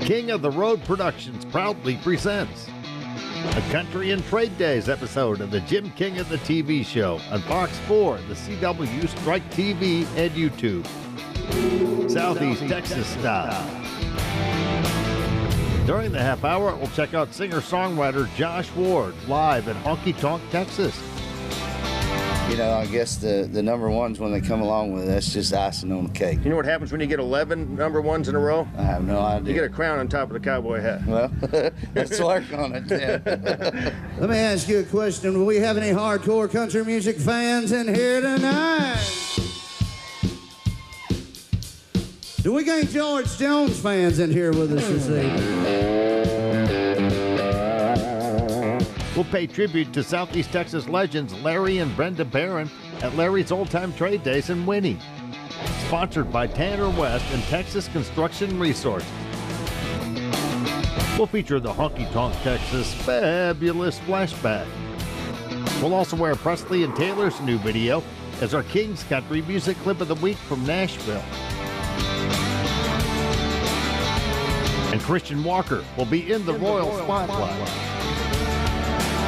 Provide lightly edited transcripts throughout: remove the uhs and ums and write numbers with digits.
King of the Road Productions proudly presents a Country and Trade Days episode of the Jim King of the TV Show on Fox 4, the CW, Strike TV, and YouTube. Southeast Texas style. During the half hour, we'll check out singer-songwriter Josh Ward live in Honky Tonk, Texas. You know, I guess the number ones, when they come along with it, that's just icing on the cake. You know what happens when you get 11 number ones in a row? I have no idea. You get a crown on top of the cowboy hat. Well, let's work on it then. Let me ask you a question. Do we have any hardcore country music fans in here tonight? Do we got George Jones fans in here with us this evening? We'll pay tribute to Southeast Texas legends Larry and Brenda Barron at Larry's Old Time Trade Days in Winnie. Sponsored by Tanner West and Texas Construction Resources. We'll feature the Honky Tonk, Texas fabulous flashback. We'll also wear Presley and Taylor's new video as our King's Country music clip of the week from Nashville. And Christian Walker will be in the Royal Spotlight.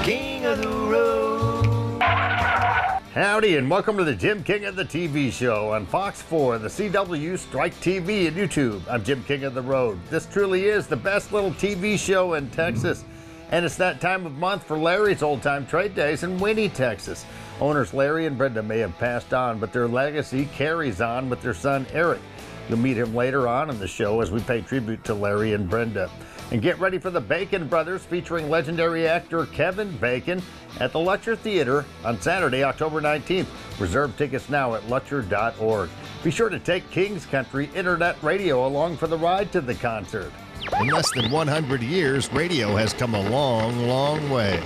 King of the Road. Howdy, and welcome to the Jim King of the TV Show on Fox 4, the CW, Strike TV, and YouTube. I'm Jim King of the Road. This truly is the best little TV show in Texas. And it's that time of month for Larry's Old Time Trade Days in Winnie, Texas. Owners Larry and Brenda may have passed on, but their legacy carries on with their son Eric. You'll meet him later on in the show as we pay tribute to Larry and Brenda. And get ready for the Bacon Brothers featuring legendary actor Kevin Bacon at the Lutcher Theater on Saturday, October 19th. Reserve tickets now at lutcher.org. Be sure to take King's Country Internet Radio along for the ride to the concert. In less than 100 years, radio has come a long, long way.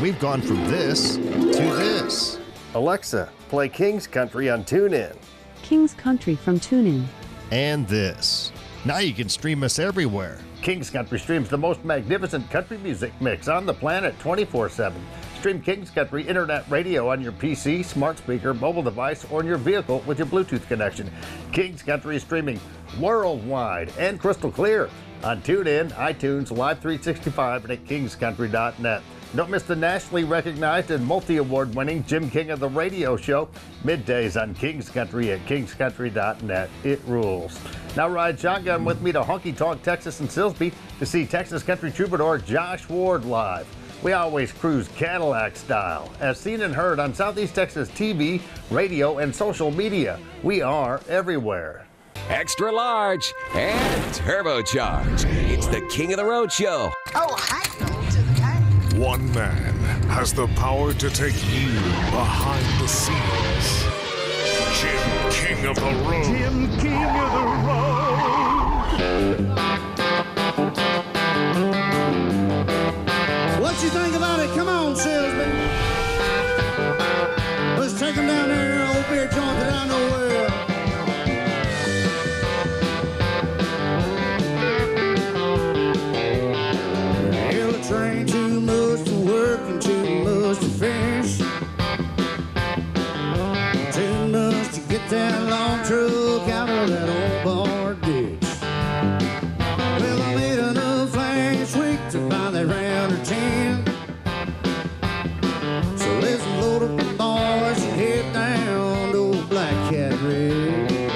We've gone from this to this. Alexa, play King's Country on TuneIn. King's Country from TuneIn. And this. Now you can stream us everywhere. King's Country streams the most magnificent country music mix on the planet 24/7. Stream King's Country Internet Radio on your PC, smart speaker, mobile device, or in your vehicle with your Bluetooth connection. King's Country is streaming worldwide and crystal clear on TuneIn, iTunes, Live 365, and at kingscountry.net. Don't miss the nationally recognized and multi-award winning Jim King of the Radio Show, middays on King's Country at kingscountry.net. It rules. Now ride shotgun with me to Honky Tonk, Texas and Silsbee to see Texas country troubadour Josh Ward live. We always cruise Cadillac style, as seen and heard on Southeast Texas TV, radio, and social media. We are everywhere. Extra large and turbocharged. It's the King of the Road Show. Oh, hang on to the game. One man has the power to take you behind the scenes. Jim King of the Road. Jim King of the Road. What you think about it? Come on, Silsby. Let's take him down there in an old beer joint that I know well. Hell, the train too much to work and too much to finish. Too much to get that long truck out of that old bar ditch. Well, I made enough last week to buy that round or 10. So let's load up the boys and head down to old Black Cat Ridge.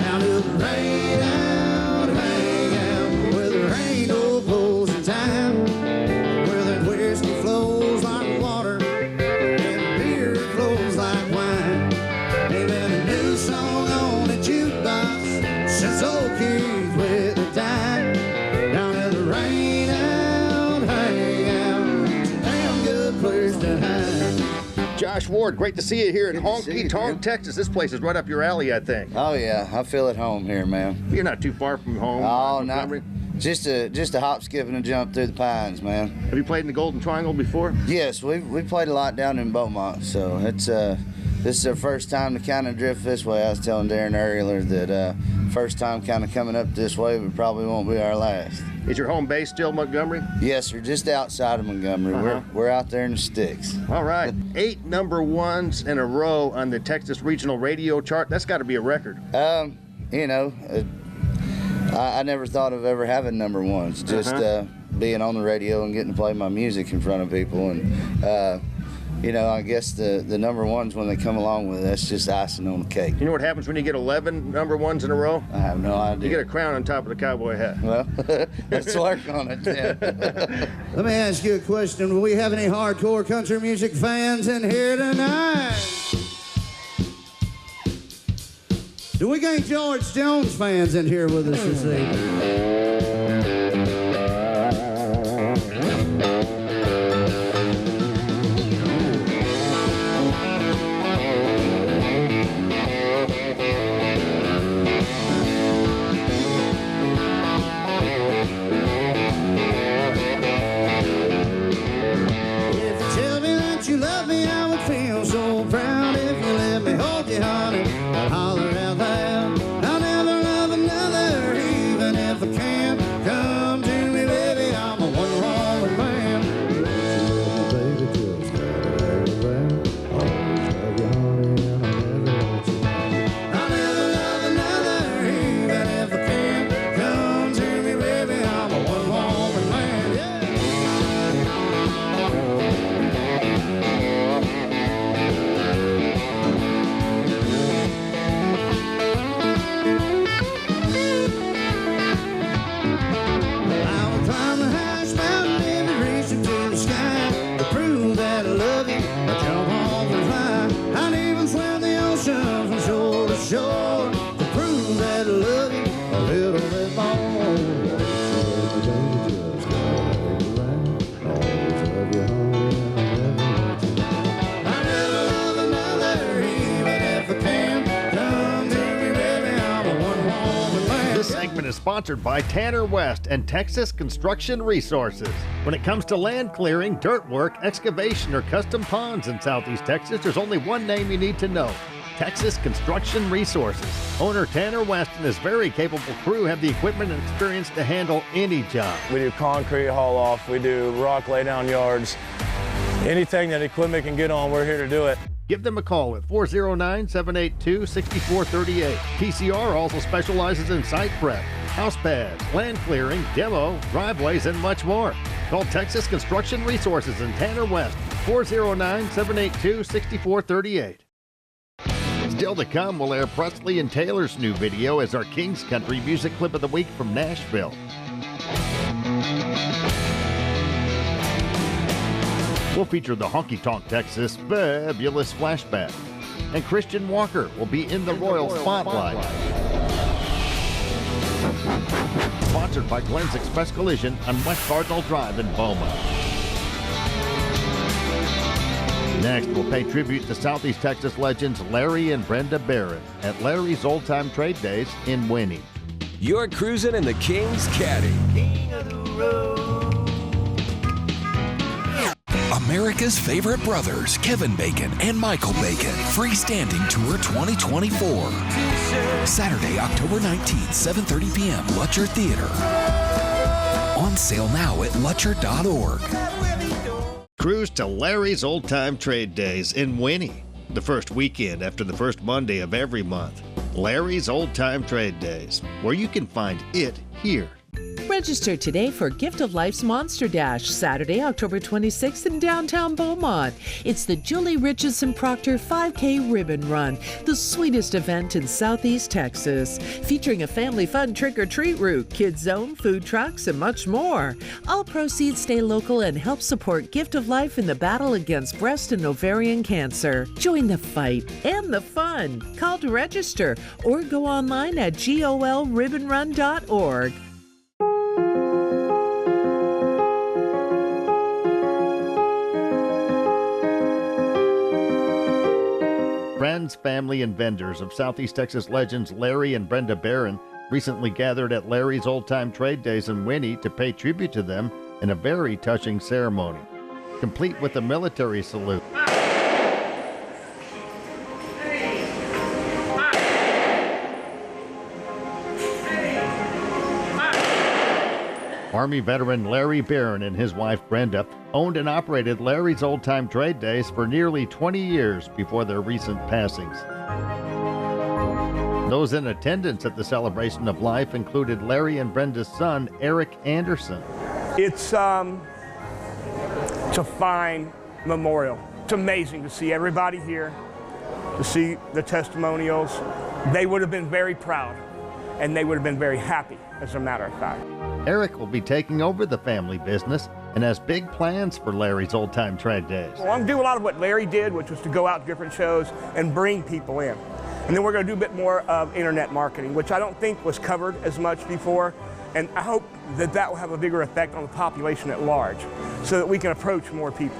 Down to the rain out, hang out, where there ain't no closing time. Where that whiskey flows like water and beer flows like wine. Ain't been a new song on the jukebox since old Keith with the dime. Down to the rain out, hang out, it's a damn good place to hide. Josh Ward, great to see you here in Good to see Honky you, Tonk, Jim. Texas. This place is right up your alley, I think. Oh, yeah, I feel at home here, man. You're not too far from home. Oh, Montgomery. no. Just a hop, skip, and a jump through the pines, man. Have you played in the Golden Triangle before? Yes, we played a lot down in Beaumont, so it's this is our first time to kind of drift this way. I was telling Darren earlier that first time kind of coming up this way, but probably won't be our last. Is your home base still Montgomery? Yes, sir, just outside of Montgomery. We're out there in the sticks. All right. 8 number ones in a row on the Texas Regional Radio chart. That's got to be a record. You know, I never thought of ever having number ones. Just being on the radio and getting to play my music in front of people. And, you know, I guess the number ones, when they come along with it, that's just icing on the cake. You know what happens when you get 11 number ones in a row? I have no idea. You get a crown on top of the cowboy hat. Well, let's work on it then. Let me ask you a question. Do we have any hardcore country music fans in here tonight? Do we got George Jones fans in here with us this evening? If you tell me that you love me, I would feel so proud. If you let me hold you, honey, I'd holler out loud. I'll never love another, even if I can. Come to me, baby, I'm a one-woman man. Baby, just gotta always love you, honey, and I'll never love another, even if I can. Come to me, baby, I'm a one-woman man. Yeah. I will climb the highest mountain, maybe reach up to the sky. To prove that I love you, I jump off and fly. I'd even swim the ocean from shore to shore. To prove that I love you a little bit more. I never love another, even if I can. Come to me, baby, I'm a one-woman man. This segment is sponsored by Tanner West and Texas Construction Resources. When it comes to land clearing, dirt work, excavation, or custom ponds in Southeast Texas, there's only one name you need to know: Texas Construction Resources. Owner Tanner West and his very capable crew have the equipment and experience to handle any job. We do concrete haul off, we do rock lay down yards. Anything that equipment can get on, we're here to do it. Give them a call at 409-782-6438. TCR also specializes in site prep, house pads, land clearing, demo, driveways, and much more. Call Texas Construction Resources in Tanner West, 409-782-6438. Still to come, we'll air Presley and Taylor's new video as our King's Country music clip of the week from Nashville. We'll feature the Honky Tonk Texas Fabulous Flashback. And Christian Walker will be in the Royal Spotlight. Sponsored by Glenn's Express Collision on West Cardinal Drive in Beaumont. Next, we'll pay tribute to Southeast Texas legends Larry and Brenda Barron at Larry's Old Time Trade Days in Winnie. You're cruising in the King's Caddy. King of the road. America's favorite brothers, Kevin Bacon and Michael Bacon, Freestanding Tour 2024. Saturday, October 19th, 7:30 p.m., Lutcher Theater. On sale now at lutcher.org. Cruise to Larry's Old Time Trade Days in Winnie, the first weekend after the first Monday of every month. Larry's Old Time Trade Days, where you can find it here. Register today for Gift of Life's Monster Dash, Saturday, October 26th in downtown Beaumont. It's the Julie Richardson Proctor 5K Ribbon Run, the sweetest event in Southeast Texas, featuring a family fun trick-or-treat route, kids zone, food trucks, and much more. All proceeds stay local and help support Gift of Life in the battle against breast and ovarian cancer. Join the fight and the fun. Call to register or go online at golribbonrun.org. Friends, family, and vendors of Southeast Texas legends Larry and Brenda Barron recently gathered at Larry's Old Time Trade Days in Winnie to pay tribute to them in a very touching ceremony, complete with a military salute. Army veteran Larry Barron and his wife Brenda owned and operated Larry's Old Time Trade Days for nearly 20 years before their recent passings. Those in attendance at the celebration of life included Larry and Brenda's son, Eric Anderson. It's a fine memorial. It's amazing to see everybody here, to see the testimonials. They would have been very proud, and they would have been very happy, as a matter of fact. Eric will be taking over the family business and has big plans for Larry's Old Time Trade Days. Well, I'm doing a lot of what Larry did, which was to go out to different shows and bring people in. And then we're going to do a bit more of internet marketing, which I don't think was covered as much before. And I hope that that will have a bigger effect on the population at large so that we can approach more people.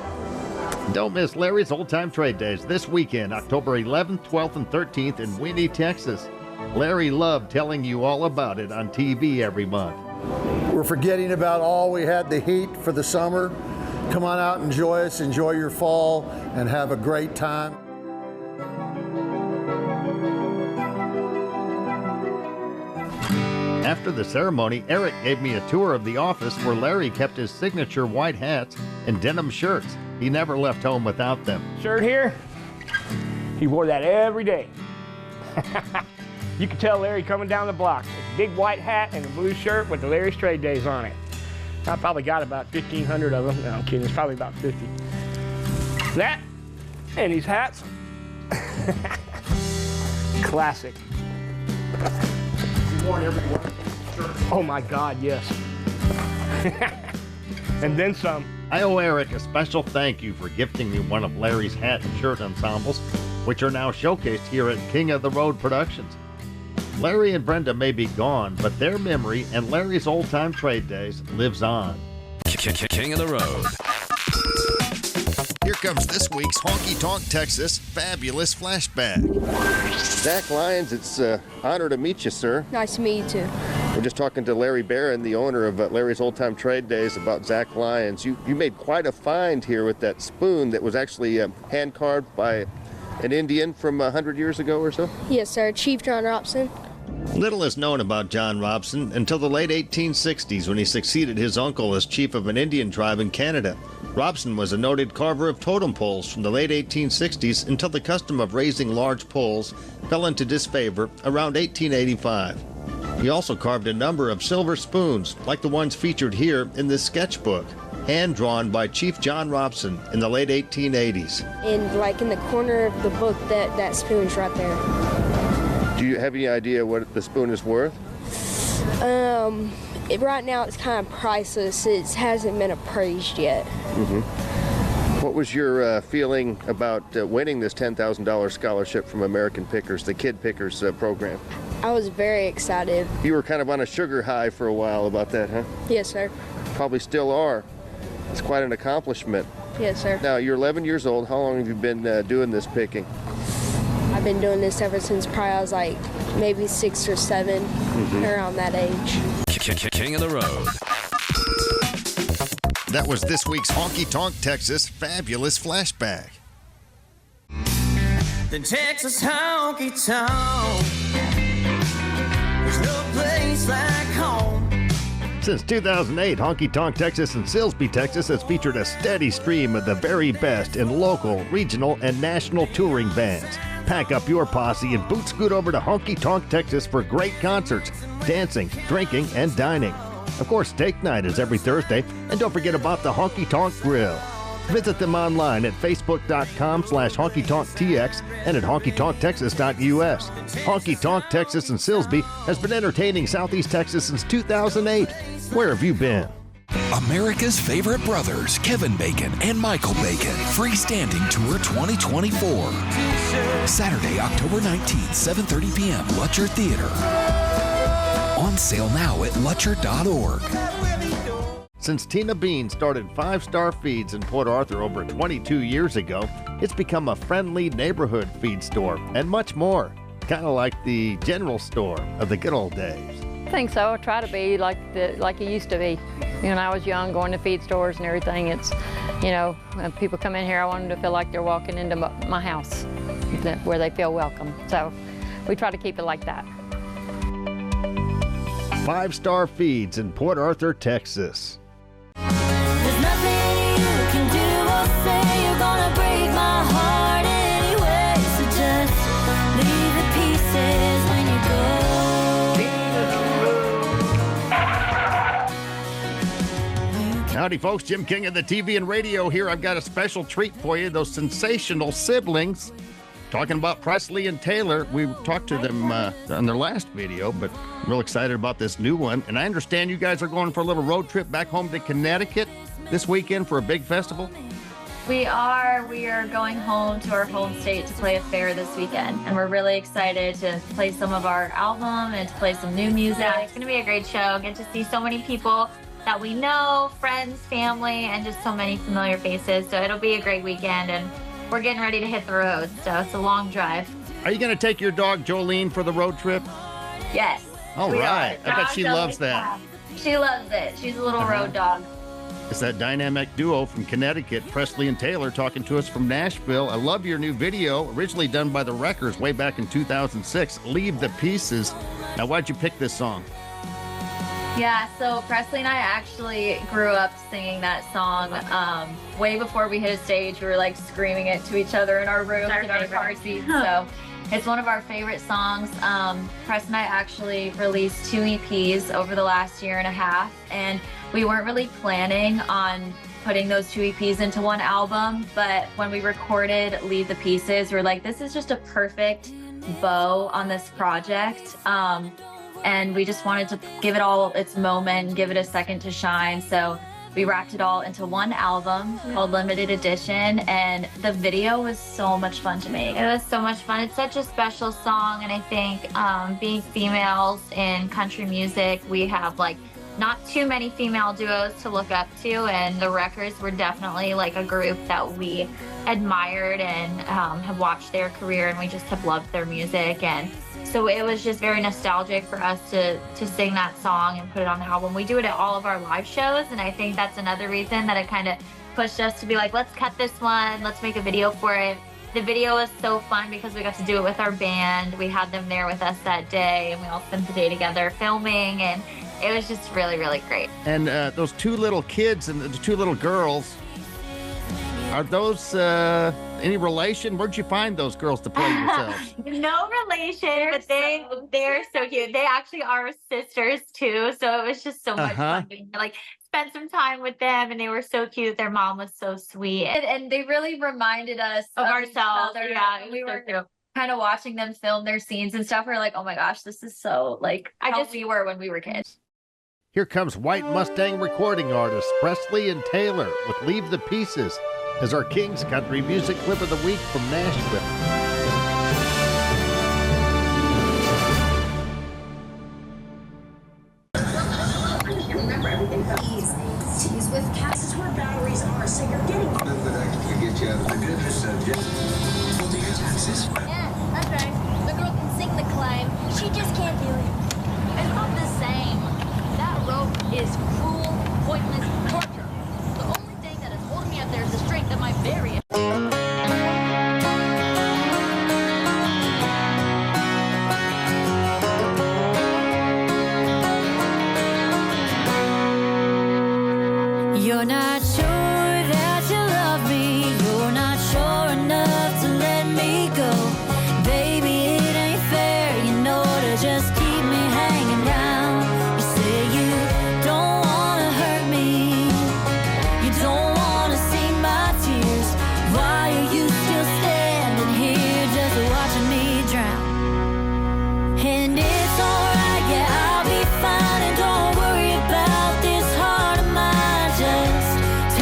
Don't miss Larry's Old Time Trade Days this weekend, October 11th, 12th, and 13th in Winnie, Texas. Larry loved telling you all about it on TV every month. We're forgetting about all we had, the heat for the summer. Come on out, enjoy us, enjoy your fall, and have a great time. After the ceremony, Eric gave me a tour of the office where Larry kept his signature white hats and denim shirts. He never left home without them. Shirt here, he wore that every day. You could tell Larry coming down the block. A big white hat and a blue shirt with the Larry's Trade Days on it. I probably got about 1,500 of them. No, I'm kidding, it's probably about 50. That and these hats. Classic. You worn every one of these shirts? Oh my God, yes. And then some. I owe Eric a special thank you for gifting me one of Larry's hat and shirt ensembles, which are now showcased here at King of the Road Productions. Larry and Brenda may be gone, but their memory and Larry's Old Time Trade Days lives on. King of the Road. Here comes this week's Honky Tonk Texas Fabulous Flashback. Zach Lyons, it's an honor to meet you, sir. Nice to meet you too. We're just talking to Larry Barron, the owner of Larry's Old Time Trade Days, about Zach Lyons. You made quite a find here with that spoon that was actually hand-carved by an Indian from 100 years ago or so? Yes, sir. Chief John Robson. Little is known about John Robson until the late 1860s when he succeeded his uncle as chief of an Indian tribe in Canada. Robson was a noted carver of totem poles from the late 1860s until the custom of raising large poles fell into disfavor around 1885. He also carved a number of silver spoons, like the ones featured here in this sketchbook, hand-drawn by Chief John Robson in the late 1880s. And like in the corner of the book, that spoon's right there. Do you have any idea what the spoon is worth? Right now it's kind of priceless. It hasn't been appraised yet. Mm-hmm. What was your feeling about winning this $10,000 scholarship from American Pickers, the Kid Pickers program? I was very excited. You were kind of on a sugar high for a while about that, huh? Yes, sir. Probably still are. It's quite an accomplishment. Yes, sir. Now, you're 11 years old. How long have you been doing this picking? I've been doing this ever since probably I was like maybe 6 or 7, around that age. King of the Road. That was this week's Honky Tonk Texas Fabulous Flashback. The Texas honky tonk. There's no place like home. Since 2008, Honky Tonk Texas in Silsbee, Texas has featured a steady stream of the very best in local, regional, and national touring bands. Pack up your posse and boot scoot over to Honky Tonk Texas for great concerts, dancing, drinking, and dining. Of course, steak night is every Thursday, and don't forget about the Honky Tonk Grill. Visit them online at facebook.com/honkytonktx and at honkytonktexas.us. Honky Tonk Texas in Silsbee has been entertaining Southeast Texas since 2008. Where have you been? America's favorite brothers, Kevin Bacon and Michael Bacon, Freestanding Tour 2024. Saturday, October 19th, 7:30 p.m., Lutcher Theater. On sale now at lutcher.org. Since Tina Bean started 5-Star Feeds in Port Arthur over 22 years ago, it's become a friendly neighborhood feed store and much more. Kind of like the general store of the good old days. I think so. I try to be like it used to be. When I was young, going to feed stores and everything, it's, when people come in here, I want them to feel like they're walking into my house, where they feel welcome. So we try to keep it like that. 5-Star Feeds in Port Arthur, Texas. There's nothing you can do or say. You're gonna break my heart anyway. So just leave the pieces when you Howdy, folks. Jim King of the TV and radio here. I've got a special treat for you. Those sensational siblings. Talking about Presley and Taylor. We talked to them on their last video, but I'm real excited about this new one. And I understand you guys are going for a little road trip back home to Connecticut this weekend for a big festival. We are going home to our home state to play a fair this weekend, and we're really excited to play some of our album and to play some new music. Yeah, it's gonna be a great show. Get to see so many people that we know, friends, family, and just so many familiar faces. So it'll be a great weekend, and we're getting ready to hit the road. So it's a long drive. Are you going to take your dog Jolene for the road trip? Yes. All right. I bet she loves that. She loves it. She's a little road dog. It's that dynamic duo from Connecticut, Presley and Taylor, talking to us from Nashville. I love your new video, originally done by the Wreckers way back in 2006, Leave the Pieces. Now, why'd you pick this song? Yeah, so Presley and I actually grew up singing that song way before we hit a stage. We were like screaming it to each other in our rooms, in our car seats. So it's one of our favorite songs. Press and I actually released 2 EPs over the last year and a half, and we weren't really planning on putting those 2 EPs into one album, but when we recorded Leave the Pieces, we were like, this is just a perfect bow on this project. And we just wanted to give it all its moment, give it a second to shine. So we wrapped it all into one album called Limited Edition, and the video was so much fun to make. It was so much fun. It's such a special song, and I think being females in country music, we have like not too many female duos to look up to, and the Wreckers were definitely like a group that we admired and have watched their career, and we just have loved their music. And so it was just very nostalgic for us to sing that song and put it on the album. We do it at all of our live shows, and I think that's another reason that it kind of pushed us to be like, let's cut this one, let's make a video for it. The video was so fun because we got to do it with our band. We had them there with us that day, and we all spent the day together filming, and it was just really, really great. And those 2 little kids and the 2 little girls, are those any relation? Where'd you find those girls to play yourselves? No relation, but they're so cute. They actually are sisters too, so it was just so much fun to like spend some time with them, and they were so cute. Their mom was so sweet, and they really reminded us of ourselves. Yeah, we were kind of watching them film their scenes and stuff. We were like, oh my gosh, this is so like how we were when we were kids. Here comes White Mustang recording artists Presley and Taylor with Leave the Pieces as our King's Country Music Clip of the Week from Nashville. Remember everything. Tease with Cass is where batteries are, so you're getting it. To get you out of the goodness subject. We'll do your taxes. Yeah, that's right. The girl can sing the climb. She just can't do it. It's not the same. That rope is cruel, pointless torture. The only thing that is holding me up there is the strength of my various. You're not sure that you love me. You're not sure enough to let me go. Baby, it ain't fair, you know, to just keep me hanging down. You say you don't wanna hurt me. You don't wanna see my tears. Why are you still standing here just watching me drown? And it's alright, yeah, I'll be fine, and don't worry about this heart of mine. Just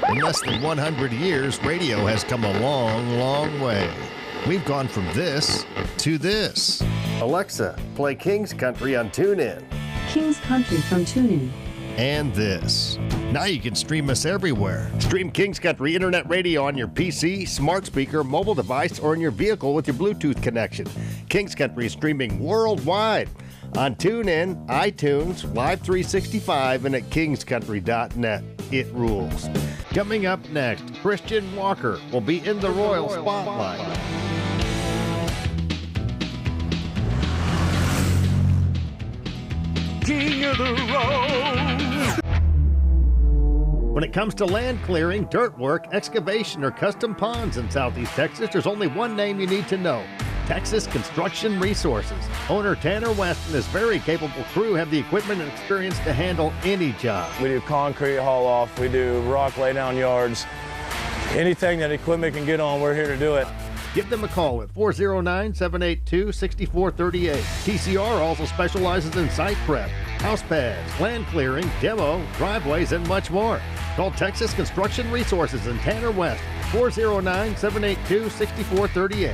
In less than 100 years, radio has come a long, long way. We've gone from this to this. Alexa, play King's Country on TuneIn. King's Country from TuneIn. And this. Now you can stream us everywhere. Stream King's Country Internet Radio on your PC, smart speaker, mobile device, or in your vehicle with your Bluetooth connection. King's Country is streaming worldwide on TuneIn, iTunes, Live 365, and at kingscountry.net. It rules. Coming up next, Christian Walker will be in the Royal Spotlight. King of the road. When it comes to land clearing, dirt work, excavation, or custom ponds in Southeast Texas, there's only one name you need to know: Texas Construction Resources. Owner Tanner West and his very capable crew have the equipment and experience to handle any job. We do concrete haul off, we do rock lay down yards. Anything that equipment can get on, we're here to do it. Give them a call at 409-782-6438. TCR also specializes in site prep, house pads, land clearing, demo, driveways, and much more. Call Texas Construction Resources in Tanner West, 409-782-6438.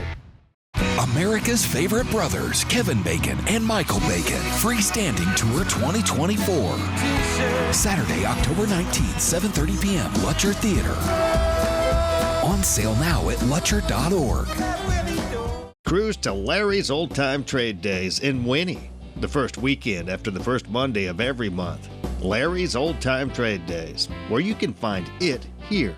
America's favorite brothers, Kevin Bacon and Michael Bacon, Freestanding Tour 2024. Saturday, October 19th, 7:30 p.m., Lutcher Theater. On sale now at lutcher.org. Cruise to Larry's Old Time Trade Days in Winnie, the first weekend after the first Monday of every month. Larry's Old Time Trade Days, where you can find it here.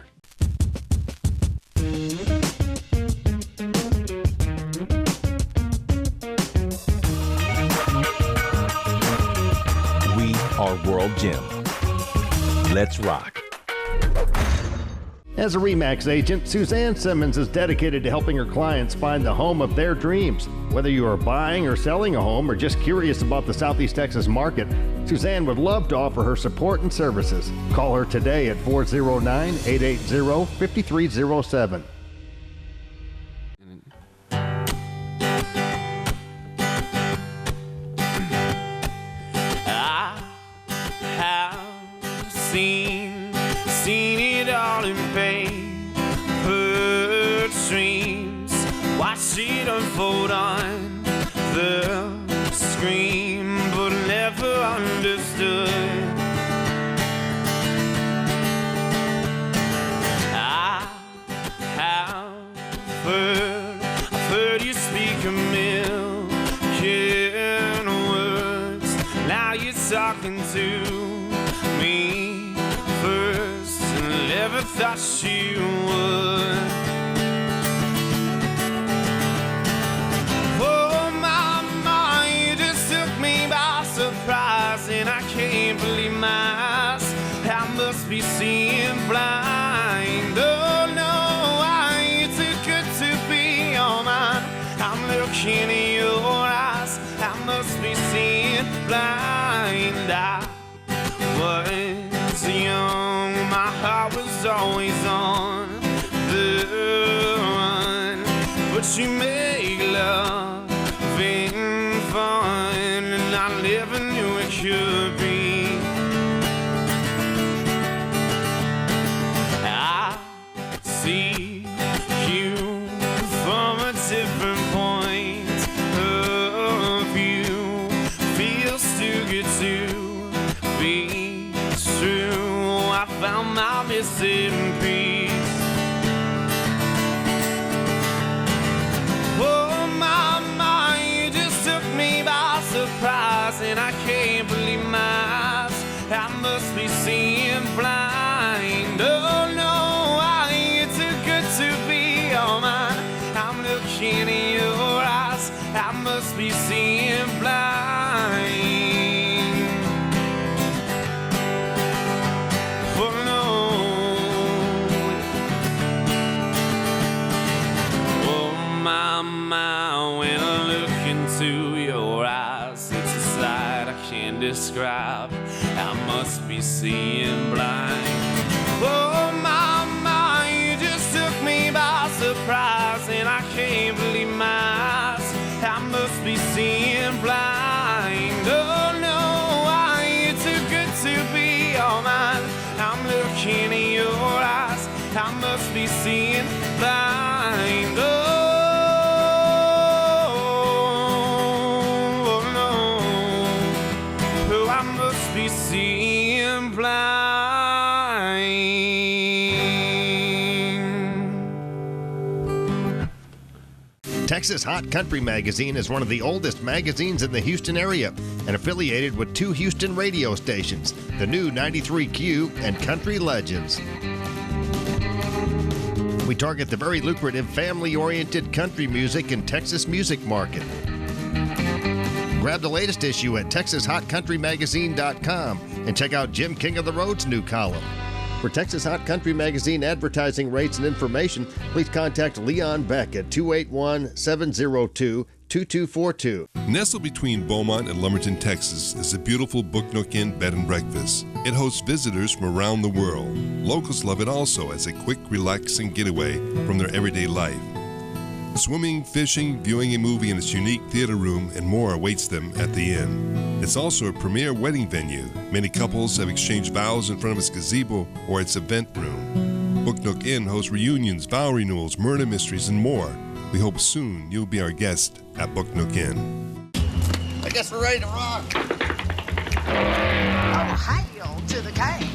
We are World Gym. Let's rock. As a RE/MAX agent, Suzanne Simmons is dedicated to helping her clients find the home of their dreams. Whether you are buying or selling a home or just curious about the Southeast Texas market, Suzanne would love to offer her support and services. Call her today at 409-880-5307. I have seen it all in paper dreams. Watch it unfold on the screen, but never understood. I have heard you speak a million words. Now you're talking to me first, and never thought you would. Oh, mama, you just took me by surprise, and I can't believe my eyes. I must be seeing blind. Oh no, I ain't too good to be all mine. I'm looking in your eyes. I must be seeing blind. I was young, my heart was always on the run, but you make loving fun, and I never knew it could be. I see you from a different point of view. Feels too good to be true. I found my missing piece. Oh, mama, you just took me by surprise, and I can't believe my eyes. I must be seeing blind. Oh no, I ain't too good to be all mine. I'm looking in your eyes. I must be seeing blind. Oh no. Oh my, when I look into your eyes, it's a sight I can't describe. I must be seeing blind. Oh my, you just took me by surprise, and I can't believe my eyes. I must be seeing blind. Oh no, I ain't too good to be all mine. I'm looking in your eyes. seeing blind. Oh no, oh, I must be seeing blind. Texas Hot Country Magazine is one of the oldest magazines in the Houston area and affiliated with 2 Houston radio stations, the new 93Q and Country Legends. We target the very lucrative family-oriented country music and Texas music market. Grab the latest issue at TexasHotCountryMagazine.com and check out Jim King of the Road's new column. For Texas Hot Country Magazine advertising rates and information, please contact Leon Beck at 281-702-2242. Nestled between Beaumont and Lumberton, Texas, is the beautiful Book Nook Inn Bed and Breakfast. It hosts visitors from around the world. Locals love it also as a quick, relaxing getaway from their everyday life. Swimming, fishing, viewing a movie in its unique theater room, and more awaits them at the inn. It's also a premier wedding venue. Many couples have exchanged vows in front of its gazebo or its event room. Book Nook Inn hosts reunions, vow renewals, murder mysteries, and more. We hope soon you'll be our guest at Book Nook Inn. I guess we're ready to rock. Oh, hail to the king.